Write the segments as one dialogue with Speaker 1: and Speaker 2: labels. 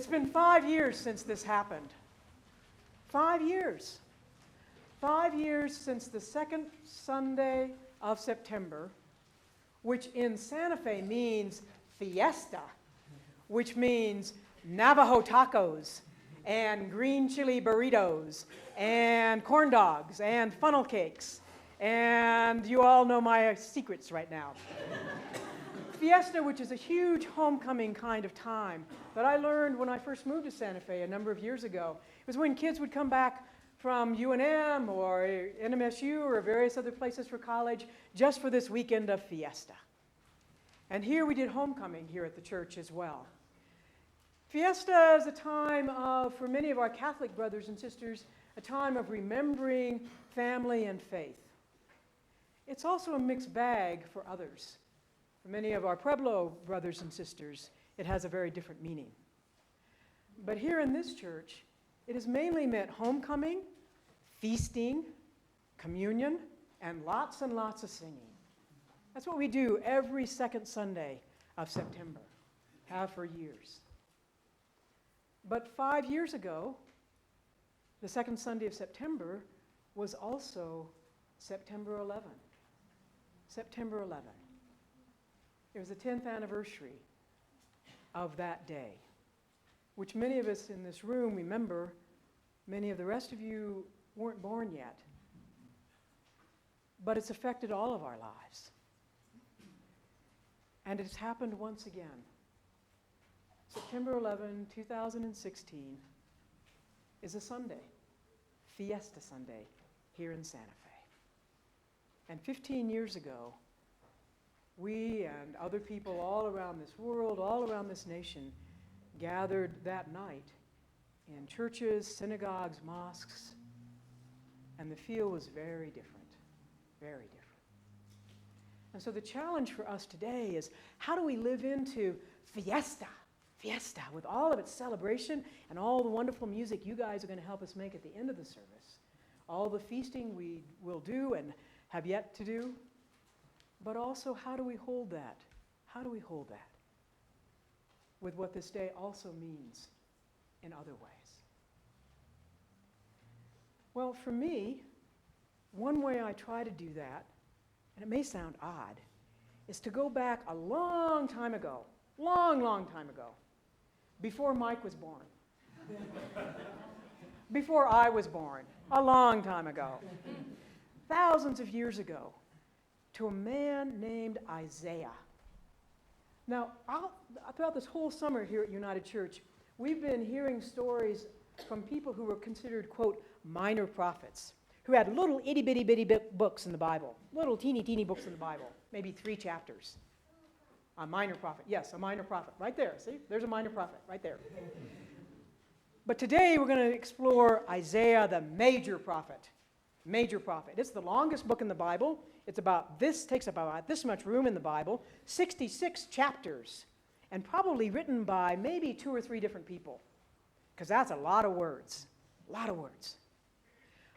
Speaker 1: It's been 5 years since this happened. 5 years. 5 years since the second Sunday of September, which in Santa Fe means fiesta, which means Navajo tacos and green chili burritos and corn dogs and funnel cakes. And you all know my secrets right now. Fiesta, which is a huge homecoming kind of time that I learned when I first moved to Santa Fe a number of years ago. It was when kids would come back from UNM or NMSU or various other places for college just for this weekend of Fiesta. And here we did homecoming here at the church as well. Fiesta is a time of, for many of our Catholic brothers and sisters, a time of remembering family and faith. It's also a mixed bag for others. For many of our Pueblo brothers and sisters, it has a very different meaning. But here in this church, it has mainly meant homecoming, feasting, communion, and lots of singing. That's what we do every second Sunday of September, have for years. But 5 years ago, the second Sunday of September was also September 11. September 11. It was the 10th anniversary of that day, which many of us in this room remember. Many of the rest of you weren't born yet. But it's affected all of our lives. And it's happened once again. September 11, 2016 is a Sunday, Fiesta Sunday, here in Santa Fe. And 15 years ago, we and other people all around this world, all around this nation, gathered that night in churches, synagogues, mosques, and the feel was very different, very different. And so the challenge for us today is, how do we live into Fiesta, with all of its celebration and all the wonderful music you guys are going to help us make at the end of the service, all the feasting we will do and have yet to do, but also how do we hold that? How do we hold that with what this day also means in other ways? Well, for me, one way I try to do that, and it may sound odd, is to go back a long time ago, long time ago, before Mike was born. Before I was born, a long time ago, thousands of years ago, to a man named Isaiah. Now, throughout this whole summer here at United Church, we've been hearing stories from people who were considered, quote, minor prophets, who had little itty-bitty books in the Bible, little teeny books in the Bible, maybe 3 chapters. A minor prophet. Yes, a minor prophet. Right there. See? There's a minor prophet right there. But today we're going to explore Isaiah, the major prophet. Major prophet. It's the longest book in the Bible. Takes about this much room in the Bible, 66 chapters, and probably written by maybe 2 or 3 different people, because that's a lot of words. A lot of words.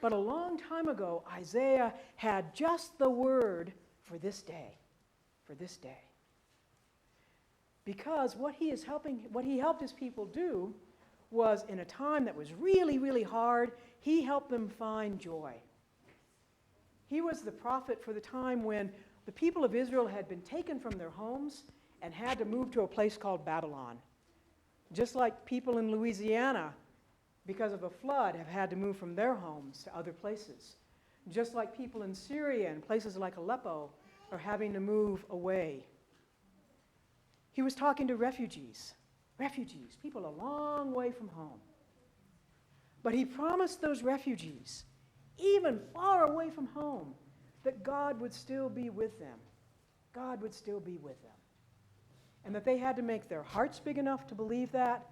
Speaker 1: But a long time ago, Isaiah had just the word for this day. For this day. Because what he helped his people do was, in a time that was really hard, he helped them find joy. He was the prophet for the time when the people of Israel had been taken from their homes and had to move to a place called Babylon. Just like people in Louisiana, because of a flood, have had to move from their homes to other places. Just like people in Syria and places like Aleppo are having to move away. He was talking to refugees, people a long way from home. But he promised those refugees, even far away from home, that God would still be with them. God would still be with them. And that they had to make their hearts big enough to believe that.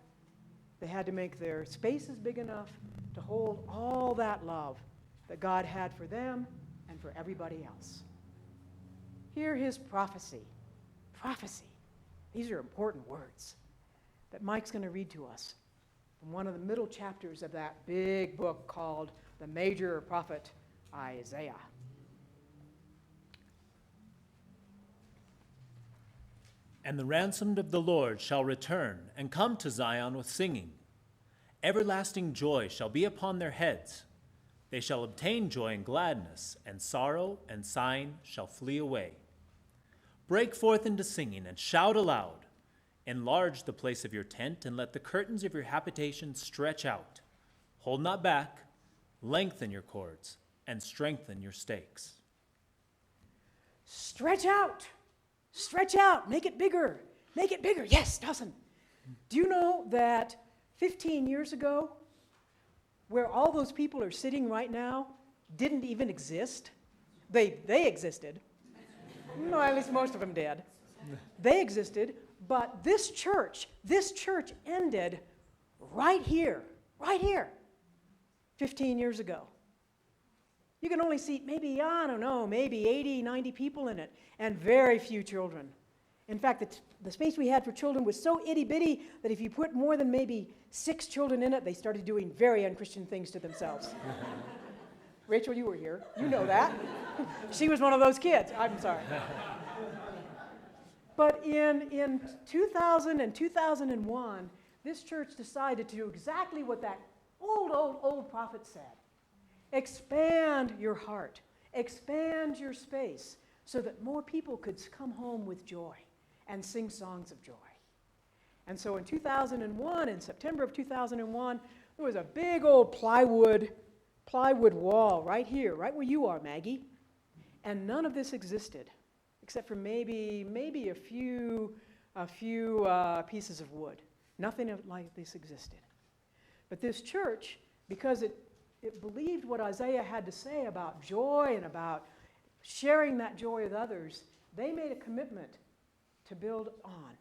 Speaker 1: They had to make their spaces big enough to hold all that love that God had for them and for everybody else. Hear his prophecy. Prophecy. These are important words that Mike's going to read to us from one of the middle chapters of that big book called the Major Prophet Isaiah.
Speaker 2: And the ransomed of the Lord shall return and come to Zion with singing. Everlasting joy shall be upon their heads. They shall obtain joy and gladness, and sorrow and sighing shall flee away. Break forth into singing and shout aloud. Enlarge the place of your tent, and let the curtains of your habitation stretch out. Hold not back, lengthen your cords, and strengthen your stakes.
Speaker 1: Stretch out. Stretch out. Make it bigger. Make it bigger. Yes, Dawson. Do you know that 15 years ago, where all those people are sitting right now, didn't even exist? They existed. No, at least most of them did. They existed, but this church ended right here, 15 years ago. You can only seat maybe 80, 90 people in it, and very few children. In fact, the space we had for children was so itty-bitty that if you put more than maybe 6 children in it, they started doing very unchristian things to themselves. Rachel, you were here. You know that. She was one of those kids. I'm sorry. But in 2000 and 2001, this church decided to do exactly what that old prophet said. Expand your heart. Expand your space so that more people could come home with joy and sing songs of joy. And so in 2001, in September of 2001, there was a big old plywood wall right here, right where you are, Maggie. And none of this existed, except for maybe a few pieces of wood. Nothing like this existed. But this church, because it believed what Isaiah had to say about joy and about sharing that joy with others, they made a commitment to build on.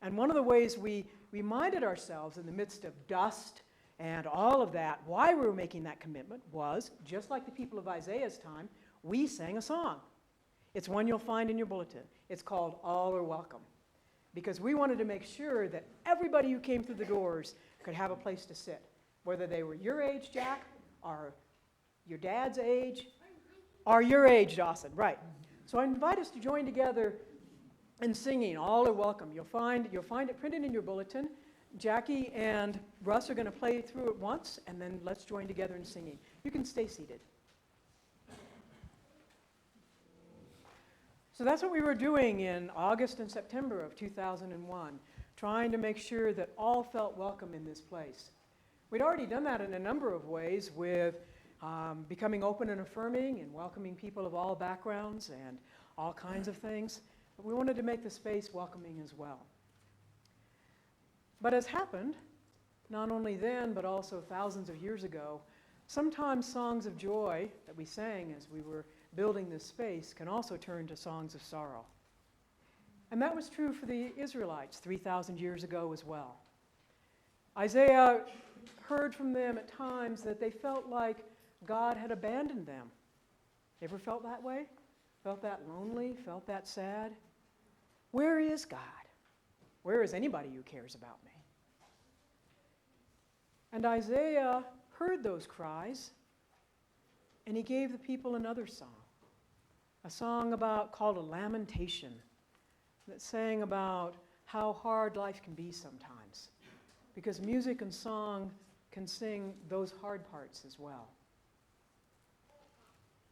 Speaker 1: And one of the ways we reminded ourselves in the midst of dust and all of that, why we were making that commitment was, just like the people of Isaiah's time, we sang a song. It's one you'll find in your bulletin. It's called All Are Welcome. Because we wanted to make sure that everybody who came through the doors could have a place to sit. Whether they were your age, Jack, or your dad's age, or your age, Dawson, right. So I invite us to join together in singing, All Are Welcome. You'll find it printed in your bulletin. Jackie and Russ are going to play through it once, and then let's join together in singing. You can stay seated. So that's what we were doing in August and September of 2001, trying to make sure that all felt welcome in this place. We'd already done that in a number of ways with becoming open and affirming and welcoming people of all backgrounds and all kinds of things. But we wanted to make the space welcoming as well. But as happened, not only then, but also thousands of years ago, sometimes songs of joy that we sang as we were building this space can also turn to songs of sorrow. And that was true for the Israelites 3,000 years ago as well. Isaiah heard from them at times that they felt like God had abandoned them. Ever felt that way? Felt that lonely? Felt that sad? Where is God? Where is anybody who cares about me? And Isaiah heard those cries, and he gave the people another song, a song called a lamentation, that sang about how hard life can be sometimes, because music and song can sing those hard parts as well.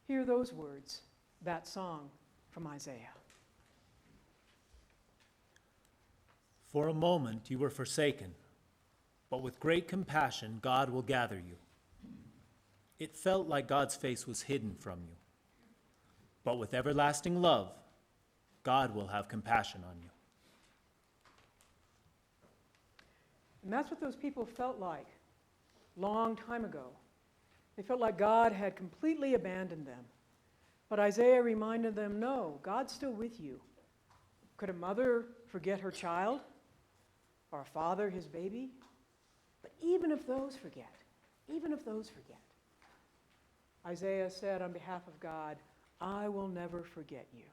Speaker 1: Hear those words, that song from Isaiah.
Speaker 2: For a moment you were forsaken, but with great compassion God will gather you. It felt like God's face was hidden from you, but with everlasting love, God will have compassion on you.
Speaker 1: And that's what those people felt like long time ago. They felt like God had completely abandoned them. But Isaiah reminded them, no, God's still with you. Could a mother forget her child? Or a father his baby? But even if those forget, Isaiah said on behalf of God, I will never forget you.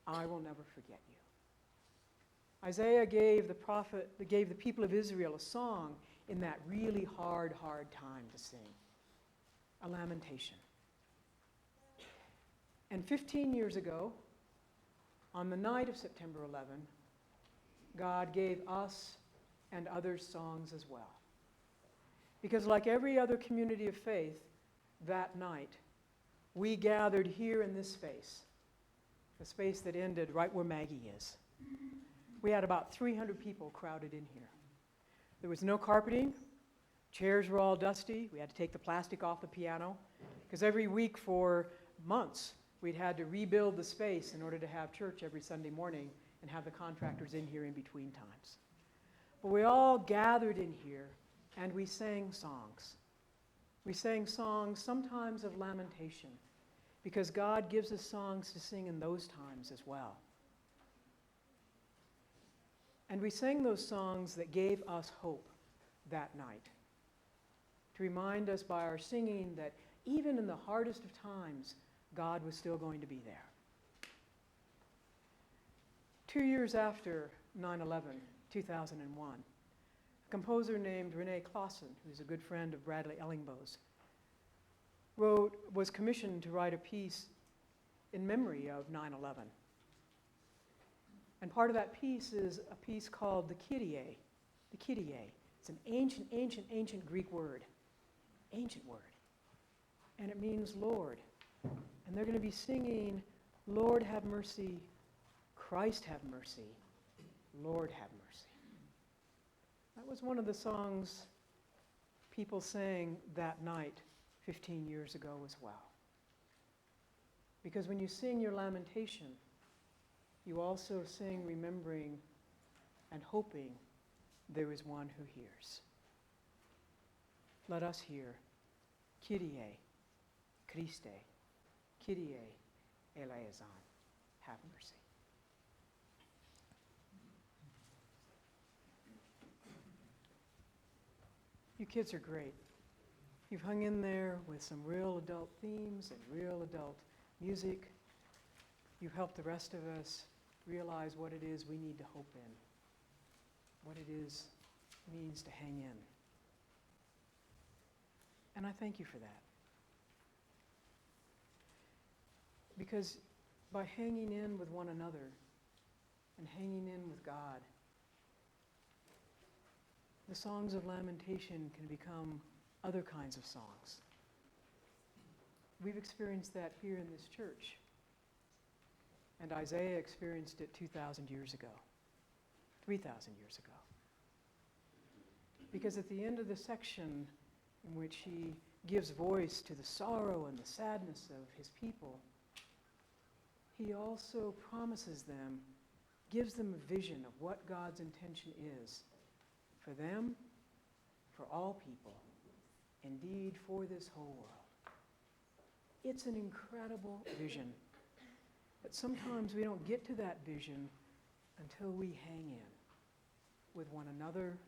Speaker 1: I will never forget you. Isaiah gave the people of Israel a song in that really hard time to sing, a lamentation. And 15 years ago, on the night of September 11, God gave us and others songs as well. Because like every other community of faith, that night, we gathered here in this space, the space that ended right where Maggie is. We had about 300 people crowded in here. There was no carpeting. Chairs were all dusty. We had to take the plastic off the piano because every week for months, we'd had to rebuild the space in order to have church every Sunday morning and have the contractors in here in between times. But we all gathered in here and we sang songs. We sang songs sometimes of lamentation because God gives us songs to sing in those times as well. And we sang those songs that gave us hope that night, to remind us by our singing that even in the hardest of times, God was still going to be there. 2 years after 9/11, 2001, a composer named Renee Clausen, who's a good friend of Bradley Ellingbo's, was commissioned to write a piece in memory of 9/11. And part of that piece is a piece called the Kyrie. The Kyrie. It's an ancient Greek word. Ancient word. And it means Lord. And they're going to be singing, Lord have mercy, Christ have mercy, Lord have mercy. That was one of the songs people sang that night 15 years ago as well. Because when you sing your lamentation, you also sing remembering and hoping there is one who hears. Let us hear, Kyrie, Christe, Kyrie, eleison, have mercy. You kids are great. You've hung in there with some real adult themes and real adult music. You've helped the rest of us realize what it is we need to hope in, what it means to hang in. And I thank you for that. Because by hanging in with one another and hanging in with God, the songs of lamentation can become other kinds of songs. We've experienced that here in this church. And Isaiah experienced it 2,000 years ago, 3,000 years ago. Because at the end of the section in which he gives voice to the sorrow and the sadness of his people, he also promises them, gives them a vision of what God's intention is for them, for all people, indeed for this whole world. It's an incredible vision. But sometimes we don't get to that vision until we hang in with one another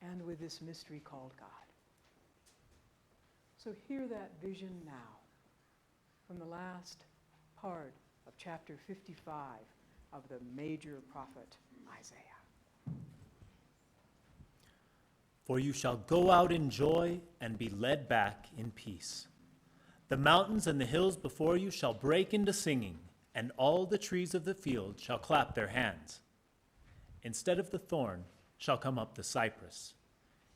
Speaker 1: and with this mystery called God. So hear that vision now from the last part of chapter 55 of the major prophet Isaiah.
Speaker 2: For you shall go out in joy and be led back in peace. The mountains and the hills before you shall break into singing, and all the trees of the field shall clap their hands. Instead of the thorn shall come up the cypress.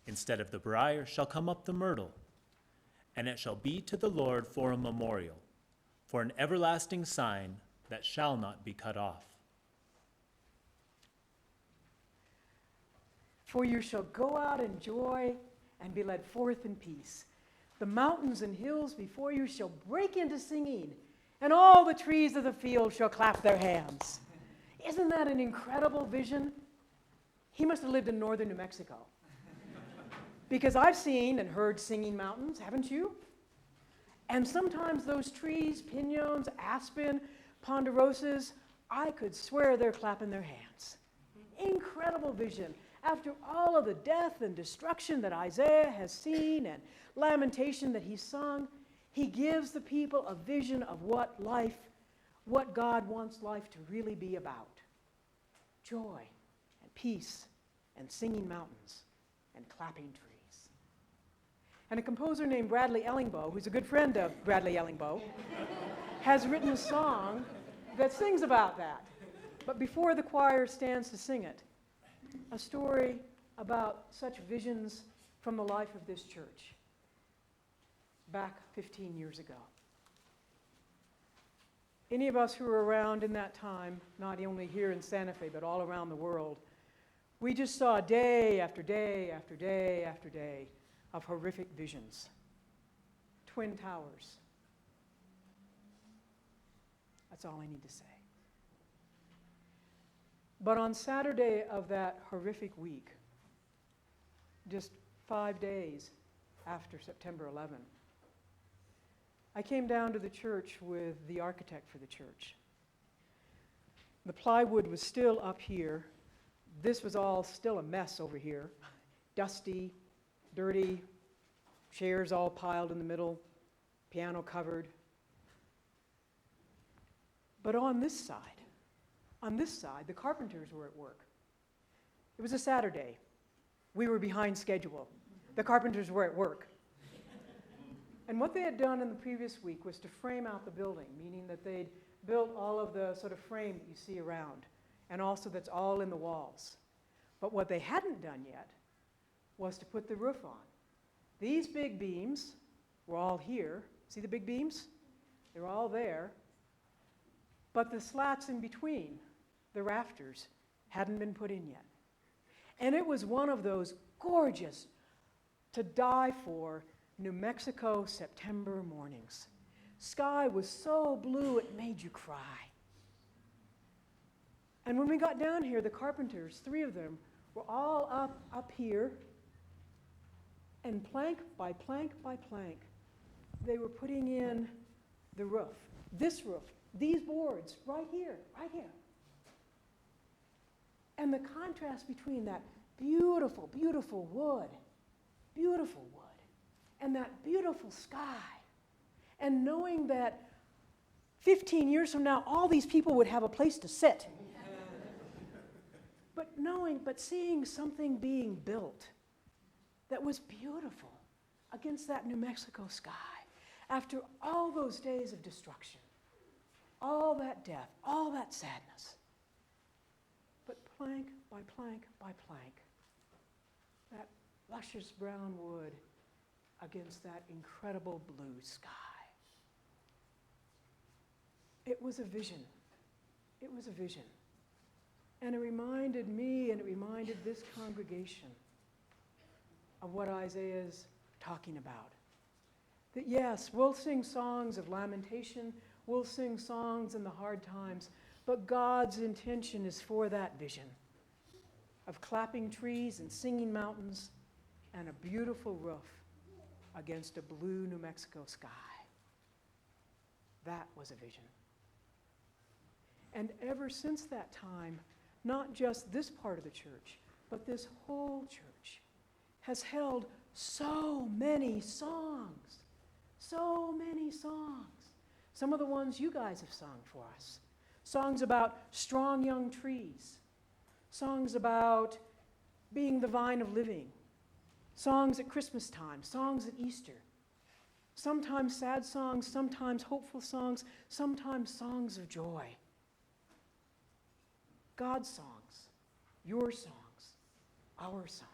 Speaker 2: Instead of the briar shall come up the myrtle. And it shall be to the Lord for a memorial, for an everlasting sign that shall not be cut off.
Speaker 1: For you shall go out in joy and be led forth in peace. The mountains and hills before you shall break into singing, and all the trees of the field shall clap their hands. Isn't that an incredible vision? He must have lived in northern New Mexico. Because I've seen and heard singing mountains, haven't you? And sometimes those trees, piñons, aspen, ponderosas, I could swear they're clapping their hands. Incredible vision. After all of the death and destruction that Isaiah has seen and lamentation that he sung, he gives the people a vision of what God wants life to really be about. Joy and peace and singing mountains and clapping trees. And a composer named Bradley Ellingbo, who's a good friend of Bradley Ellingbo, has written a song that sings about that. But before the choir stands to sing it, a story about such visions from the life of this church back 15 years ago. Any of us who were around in that time, not only here in Santa Fe, but all around the world, we just saw day after day after day after day of horrific visions. Twin Towers. That's all I need to say. But on Saturday of that horrific week, just 5 days after September 11, I came down to the church with the architect for the church. The plywood was still up here. This was all still a mess over here. Dusty, dirty, chairs all piled in the middle, piano covered. But on this side, the carpenters were at work. It was a Saturday. We were behind schedule. The carpenters were at work. And what they had done in the previous week was to frame out the building, meaning that they'd built all of the sort of frame that you see around, and also that's all in the walls. But what they hadn't done yet was to put the roof on. These big beams were all here. See the big beams? They're all there. But the slats in between, the rafters, hadn't been put in yet. And it was one of those gorgeous, to die for, New Mexico September mornings. Sky was so blue it made you cry. And when we got down here, the carpenters, 3 of them, were all up here, and plank by plank by plank, they were putting in the roof. This roof, these boards, right here, right here. And the contrast between that beautiful, beautiful wood, and that beautiful sky, and knowing that 15 years from now, all these people would have a place to sit. But seeing something being built that was beautiful against that New Mexico sky, after all those days of destruction, all that death, all that sadness. But plank by plank by plank, that luscious brown wood against that incredible blue sky. It was a vision. It was a vision. And it reminded me, and it reminded this congregation of what Isaiah's talking about. That yes, we'll sing songs of lamentation, we'll sing songs in the hard times, but God's intention is for that vision of clapping trees and singing mountains and a beautiful roof against a blue New Mexico sky. That was a vision. And ever since that time, not just this part of the church, but this whole church has held so many songs. So many songs. Some of the ones you guys have sung for us. Songs about strong young trees. Songs about being the vine of living. Songs at Christmas time. Songs at Easter. Sometimes sad songs, sometimes hopeful songs, sometimes songs of joy. God's songs, your songs, our songs.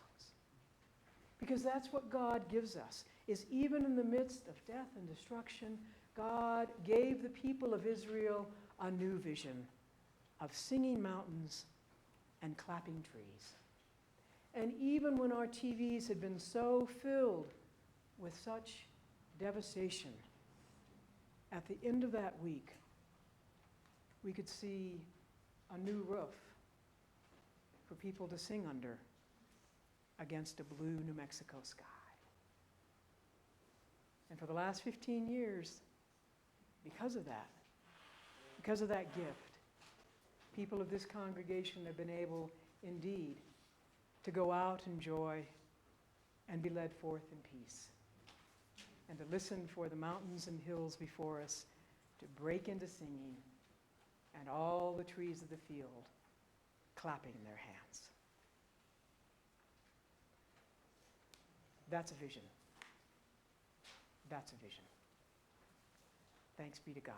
Speaker 1: Because that's what God gives us, is even in the midst of death and destruction, God gave the people of Israel a new vision of singing mountains and clapping trees. And even when our TVs had been so filled with such devastation, at the end of that week, we could see a new roof for people to sing under against a blue New Mexico sky. And for the last 15 years, because of that gift, people of this congregation have been able, indeed, to go out in joy and be led forth in peace, and to listen for the mountains and hills before us to break into singing, and all the trees of the field clapping in their hands. That's a vision. That's a vision. Thanks be to God.